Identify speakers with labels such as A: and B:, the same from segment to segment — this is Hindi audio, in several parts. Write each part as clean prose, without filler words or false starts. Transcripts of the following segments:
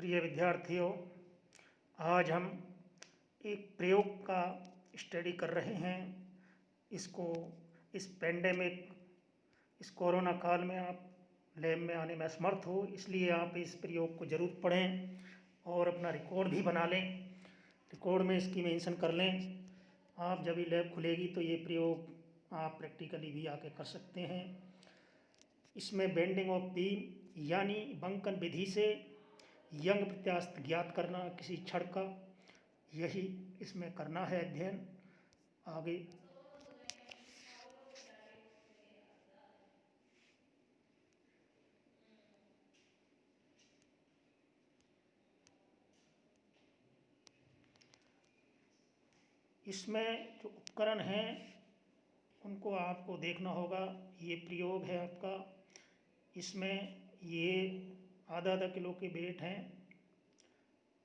A: प्रिय विद्यार्थियों, आज हम एक प्रयोग का स्टडी कर रहे हैं। इसको इस पेंडेमिक, इस कोरोना काल में आप लैब में आने में असमर्थ हो, इसलिए आप इस प्रयोग को ज़रूर पढ़ें और अपना रिकॉर्ड भी बना लें। रिकॉर्ड में इसकी मेंशन कर लें। आप जब भी लैब खुलेगी तो ये प्रयोग आप प्रैक्टिकली भी आके कर सकते हैं। इसमें बेंडिंग ऑफ बीम यानी बंकन विधि से यंग प्रत्यास्थ ज्ञात करना किसी छड़ का, यही इसमें करना है अध्ययन। आगे इसमें जो उपकरण हैं उनको आपको देखना होगा। ये प्रयोग है आपका। इसमें ये आधा किलो के वेट हैं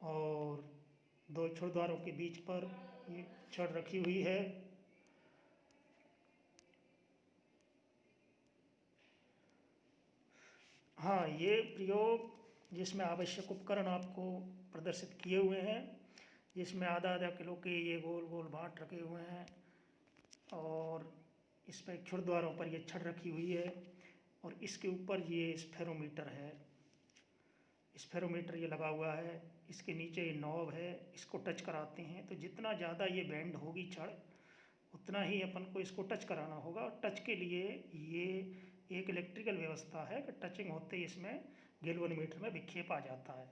A: और दो छुड़द्वारों के बीच पर ये छड़ रखी हुई है। हाँ, ये प्रयोग जिसमें आवश्यक उपकरण आपको प्रदर्शित किए हुए हैं, जिसमें आधा किलो के ये गोल गोल बाट रखे हुए हैं और इस पर छुड़द्वारों पर ये छड़ रखी हुई है और इसके ऊपर ये स्फेरोमीटर है। स्फेरोमीटर ये लगा हुआ है, इसके नीचे ये नॉब है, इसको टच कराते हैं तो जितना ज़्यादा ये बेंड होगी छड़ उतना ही अपन को इसको टच कराना होगा। टच के लिए ये एक इलेक्ट्रिकल व्यवस्था है कि टचिंग होते ही इसमें गैल्वेनोमीटर में विक्षेप आ जाता है।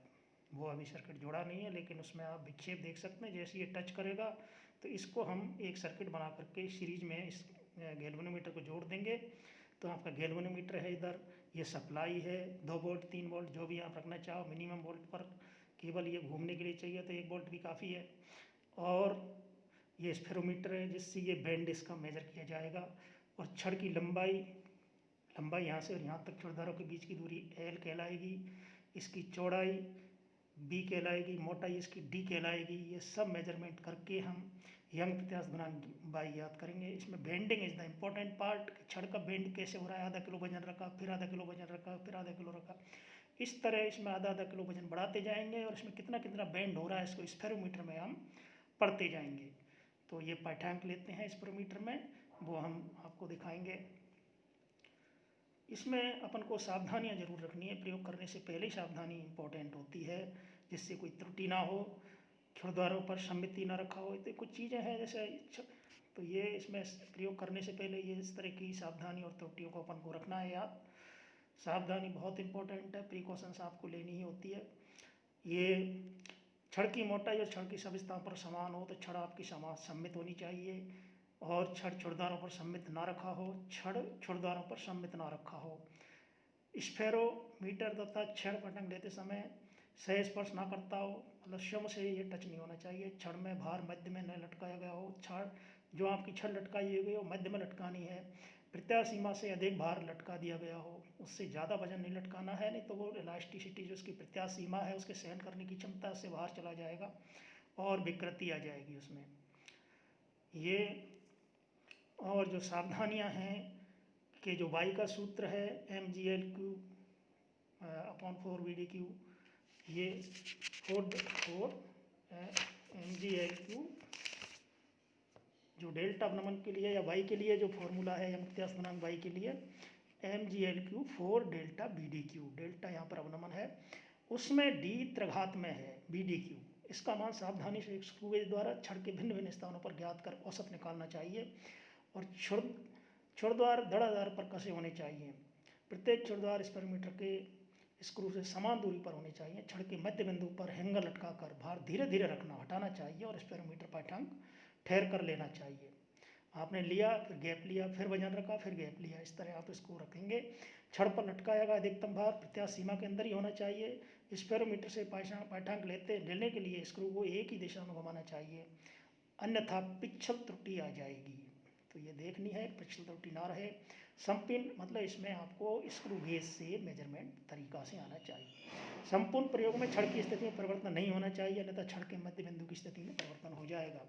A: वो अभी सर्किट जोड़ा नहीं है, लेकिन उसमें आप विक्षेप देख सकते हैं। जैसे ये टच करेगा तो इसको हम एक सर्किट बना करके सीरीज में इस गैल्वेनोमीटर को जोड़ देंगे तो आपका गैल्वेनोमीटर है। इधर ये सप्लाई है 2 वोल्ट 3 वोल्ट जो भी आप रखना चाहो। मिनिमम वोल्ट पर केवल ये घूमने के लिए चाहिए तो 1 वोल्ट भी काफ़ी है। और ये स्फेरोमीटर है जिससे ये बेंड इसका मेजर किया जाएगा। और छड़ की लंबाई यहाँ से और यहाँ तक छुड़द्वारों के बीच की दूरी L कहलाएगी। इसकी चौड़ाई B कहलाएगी, मोटाई इसकी D कहलाएगी। ये सब मेजरमेंट करके हम यंग प्रत्यास्थ गुणांक बाई याद करेंगे। इसमें bending is the important part. छड़ का बेंड कैसे हो रहा है, आधा किलो वजन रखा, फिर आधा किलो वजन रखा, फिर आधा किलो रखा, इस तरह इसमें आधा किलो वजन बढ़ाते जाएंगे और इसमें कितना कितना बेंड हो रहा है इसको स्फेरोमीटर में हम पढ़ते जाएंगे। तो ये पाठ्यांक लेते हैं स्फेरोमीटर में, वो हम आपको दिखाएंगे। इसमें अपन को सावधानियां जरूर रखनी है। प्रयोग करने से पहले सावधानी इम्पोर्टेंट होती है, जिससे कोई त्रुटि ना हो, छुड़द्वारों पर सम्मिति ना रखा हो। तो कुछ चीज़ें हैं जैसे तो ये इसमें प्रयोग करने से पहले ये इस तरह की सावधानी और त्रुटियों को अपन को रखना है याद। सावधानी बहुत इम्पोर्टेंट है, प्रिकॉशंस आपको लेनी ही होती है। ये छड़ की मोटाई और छड़ की सब स्थान पर समान हो तो छड़ आपकी सम्मित होनी चाहिए और छड़ छुड़द्वारों पर सम्मित ना रखा हो, छड़ छुड़द्वारों पर सम्मित ना रखा हो। स्फेरोमीटर तथा छड़ पतंग लेते समय सह स्पर्श ना करता हो, मतलब स्वयं से ये टच नहीं होना चाहिए। छड़ में भार मध्य में न लटकाया गया हो। छड़ जो आपकी छड़ लटकाई हुई हो मध्य में लटकानी है। प्रत्यास्थ सीमा से अधिक भार लटका दिया गया हो, उससे ज़्यादा वजन नहीं लटकाना है, नहीं तो वो इलास्टिसिटी जो उसकी प्रत्यास्थ सीमा है उसके सहन करने की क्षमता से बाहर चला जाएगा और विकृति आ जाएगी उसमें। ये और जो सावधानियां हैं कि जो वाई का सूत्र है mgl³ अपॉन 4VD³, ये 4 mgl³ जो डेल्टा अवनमन के लिए या वाई के लिए जो फॉर्मूला है यंग प्रत्यास्थ गुणांक वाई के लिए mgl³ 4 डेल्टा BD³। डेल्टा यहाँ पर अवनमन है, उसमें D त्रिघात में है BD³। इसका मान सावधानी से एक स्क्रू गेज द्वारा छड़ के भिन्न भिन्न स्थानों पर ज्ञात कर औसत निकालना चाहिए। और छुड़द्वार धड़ाधार पर कसे होने चाहिए। प्रत्येक छुड़द्वार स्फेरोमीटर के स्क्रू से समान दूरी पर होने चाहिए। छड़ के मध्य बिंदु पर हैंगर लटकाकर भार धीरे धीरे रखना हटाना चाहिए और स्फेरोमीटर पाठ्यांक ठहर कर लेना चाहिए। आपने लिया, फिर गैप लिया, फिर वजन रखा, फिर गैप लिया, इस तरह आप इसको रखेंगे। छड़ पर लटकाया गया अधिकतम भार प्रत्यास्थ सीमा के अंदर ही होना चाहिए। स्फेरोमीटर से पाठ्यांक लेने के लिए स्क्रू को एक ही दिशा में घुमाना चाहिए, अन्यथा पिछल त्रुटि आ जाएगी। तो ये देखनी है पिछल त्रुटि ना रहे। संपिन मतलब इसमें आपको स्क्रू गेज से मेजरमेंट तरीका से आना चाहिए। संपूर्ण प्रयोग में छड़ की स्थिति में परिवर्तन नहीं होना चाहिए, अन्यथा छड़ के मध्य बिंदु की स्थिति में परिवर्तन हो जाएगा।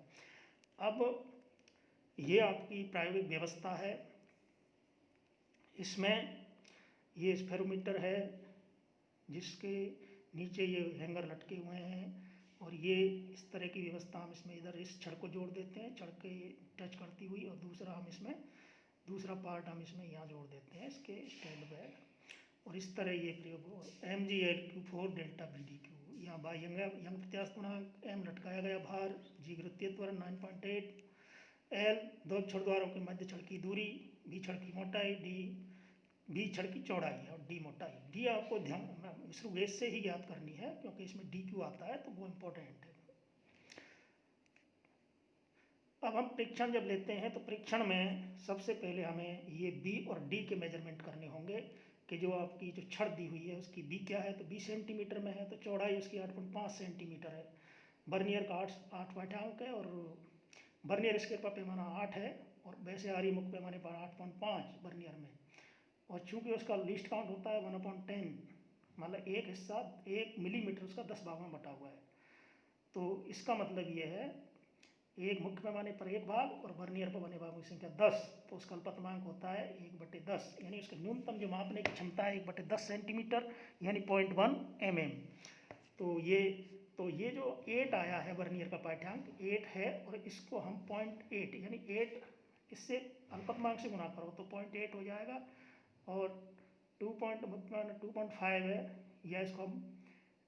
A: अब ये आपकी प्रायोगिक व्यवस्था है। इसमें ये स्फेरोमीटर है जिसके नीचे ये हैंगर लटके हुए हैं और ये इस तरह की व्यवस्था हम इसमें इधर इस छड़ को जोड़ देते हैं, छड़ के टच करती हुई, और दूसरा पार्ट हम इसमें यहाँ जोड़ देते हैं इसके स्टैंड बैग। और इस तरह ये प्रयोग MgLQ4 डेल्टा BdQ। यहाँ बाह्य यंग प्रत्यास्थ गुणांक M लटकाया गया भार, G वृत्तीय त्वरण 9.8, L दो छड़ द्वारों के मध्य छड़ की दूरी, B छड़ की मोटाई, B छड़ की चौड़ाई और D मोटाई। D आपको ध्यान शुरुआत से ही याद करनी है क्योंकि इसमें DQ आता है तो वो इम्पोर्टेंट है। अब हम परीक्षण जब लेते हैं तो परीक्षण में सबसे पहले हमें ये B और D के मेजरमेंट करने होंगे कि जो आपकी जो छड़ दी हुई है उसकी B क्या है, तो 20 सेंटीमीटर में है तो चौड़ाई उसकी 8.5 सेंटीमीटर है। बर्नियर का 8 पाठ्यांक है और बर्नियर स्केल पर पैमाना 8 है और वैसे आरी मुख्य पैमाने पर 8.5 बर्नियर में। और चूंकि उसका लीस्ट काउंट होता है 1/10, मतलब एक हिस्सा 1 मिलीमीटर उसका 10 भागों में बटा हुआ है। तो इसका मतलब ये है एक मुख्य पैमाने पर 1 भाग और बर्नियर पर बने भागों की संख्या 10, तो उसका अल्पतमांक होता है 1/10, यानी उसका न्यूनतम जो मापने की क्षमता है 1/10 सेंटीमीटर यानी 0.1 mm। तो ये जो 8 आया है बर्नियर का पाठ्यांक 8 है और इसको हम 0.8 यानी 8 इससे अल्पतमांक से गुना करो तो 0.8 हो जाएगा, और 2.5 है, या इसको हम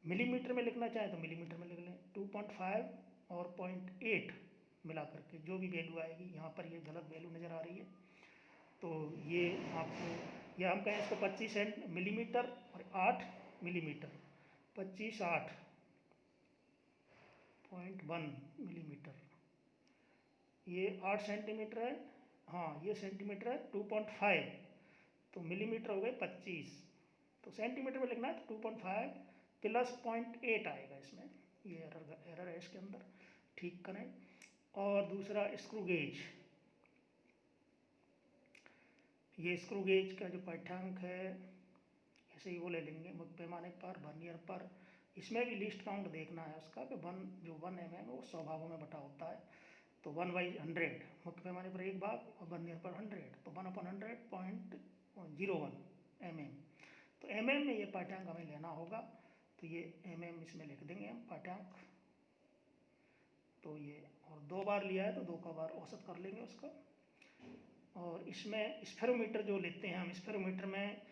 A: मिलीमीटर में लिखना चाहें तो मिलीमीटर में लिख लें। 2.5 और 0.8 मिला करके जो भी वैल्यू आएगी, यहाँ पर ये गलत वैल्यू नज़र आ रही है तो ये आपको, या हम कहें इसको 25 मिलीमीटर और 8 मिलीमीटर, 25 8.1 मिलीमीटर, ये 8 सेंटीमीटर है, हाँ ये सेंटीमीटर है 2.5, तो मिलीमीटर हो गए 25, तो सेंटीमीटर में लिखना है तो 2.5 प्लस 0.8 आएगा इसमें, ये एरर है इसके अंदर, ठीक करें। और दूसरा स्क्रू गेज, ये स्क्रू गेज का जो पाठ्यांक है ऐसे ही वो ले लेंगे मुख्य पैमाने पर बर्नियर पर, इसमें भी लिस्ट काउंट देखना है उसका कि 1 mm है वो 100 भागों में बटा होता है, तो 1/100 मुख्य पैमाने पर 1 भाग और बर्नियर पर 100, तो 1/100 0.01 mm। तो mm में ये पाठ्यांक हमें लेना होगा, तो ये mm इसमें लिख देंगे हम पाठ्यांक, तो ये और 2 बार लिया है तो 2 का बार औसत कर लेंगे उसका। और इसमें स्फेरोमीटर जो लेते हैं हम, स्फेरोमीटर में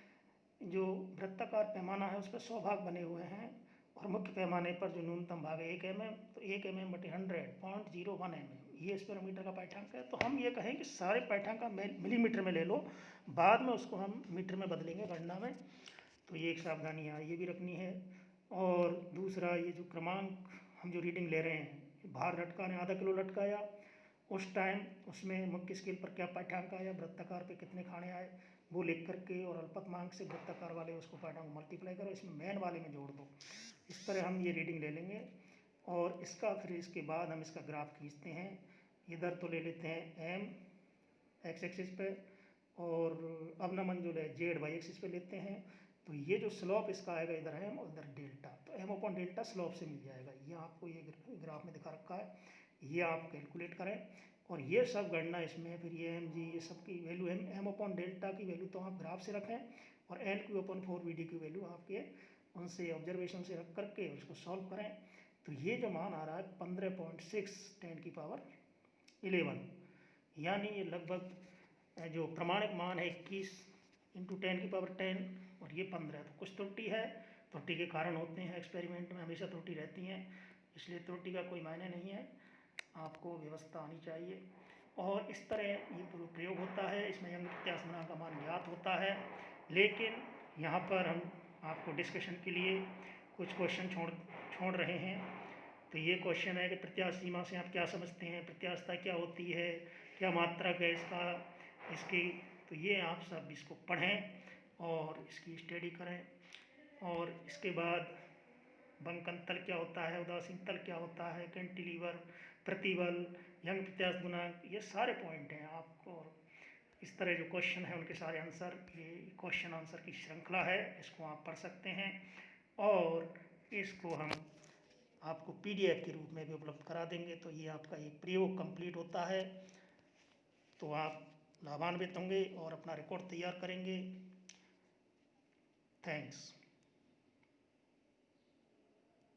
A: जो वृत्ताकार पैमाना है उस पर 100 भाग बने हुए हैं और मुख्य पैमाने पर जो न्यूनतम भाग है 1 mm, तो 1 mm/100 0.01 mm ये स्फेरोमीटर का पाठ्यांक है। तो हम ये कहें कि सारे पाठ्यांक का मिलीमीटर में ले लो, बाद में उसको हम मीटर में बदलेंगे गणना में, तो ये एक सावधानी है ये भी रखनी है। और दूसरा ये जो क्रमांक हम जो रीडिंग ले रहे हैं, भार लटकाने आधा किलो लटकाया उस टाइम उसमें मुख्य स्केल पर क्या पाठ्यांक आया, वृत्ताकार पे कितने खाने आए वो लिख करके, और अल्पतमांक से वृत्ताकार वाले उसको पाठ्यांक मल्टीप्लाई करो, इसमें मैन वाले में जोड़ दो, इस तरह हम ये रीडिंग ले लेंगे। और इसका फिर इसके बाद हम इसका ग्राफ खींचते हैं, इधर तो ले लेते हैं M x एक्सिस पे और अवनमन जो है Z y एक्सिस पे लेते हैं, तो ये जो स्लोप इसका आएगा इधर M और इधर डेल्टा, तो M/डेल्टा स्लोप से मिल जाएगा, ये आपको ये ग्राफ में दिखा रखा है, ये आप कैलकुलेट करें। और ये सब गणना इसमें फिर ये Mg ये सब की वैल्यू M/डेल्टा की वैल्यू तो आप ग्राफ से रखें और LQ/4VD की वैल्यू आपके उनसे ऑब्जर्वेशन से रख करके उसको सॉल्व करें, तो ये जो मान आ रहा है 15.6 10⁻11, यानी ये लगभग जो प्रमाणिक मान है 21 × 10⁻10 और ये 15, तो कुछ त्रुटि है, त्रुटि के कारण होते हैं एक्सपेरिमेंट में हमेशा त्रुटि रहती हैं, इसलिए त्रुटि का कोई मायने नहीं है, आपको व्यवस्था आनी चाहिए। और इस तरह ये प्रयोग होता है, इसमें यंग प्रत्यास्थ गुणांक का मान ज्ञात होता है, लेकिन यहाँ पर हम आपको डिस्कशन के लिए कुछ क्वेश्चन छोड़ रहे हैं। तो ये क्वेश्चन है कि प्रत्यास्थ सीमा से आप क्या समझते हैं, प्रत्यास्थता क्या होती है, क्या मात्रक है इसकी, तो ये आप सब इसको पढ़ें और इसकी स्टडी करें। और इसके बाद बंकन तल क्या होता है, उदासीन तल क्या होता है, कैंटिलीवर, प्रतिबल, यंग प्रत्यास्थ गुणांक, ये सारे पॉइंट हैं आपको। इस तरह जो क्वेश्चन है उनके सारे आंसर, ये क्वेश्चन आंसर की श्रृंखला है, इसको आप पढ़ सकते हैं और इसको हम आपको PDF के रूप में भी उपलब्ध करा देंगे, तो ये आपका एक प्रयोग कंप्लीट होता है, तो आप लाभान्वित होंगे और अपना रिकॉर्ड तैयार करेंगे। थैंक्स।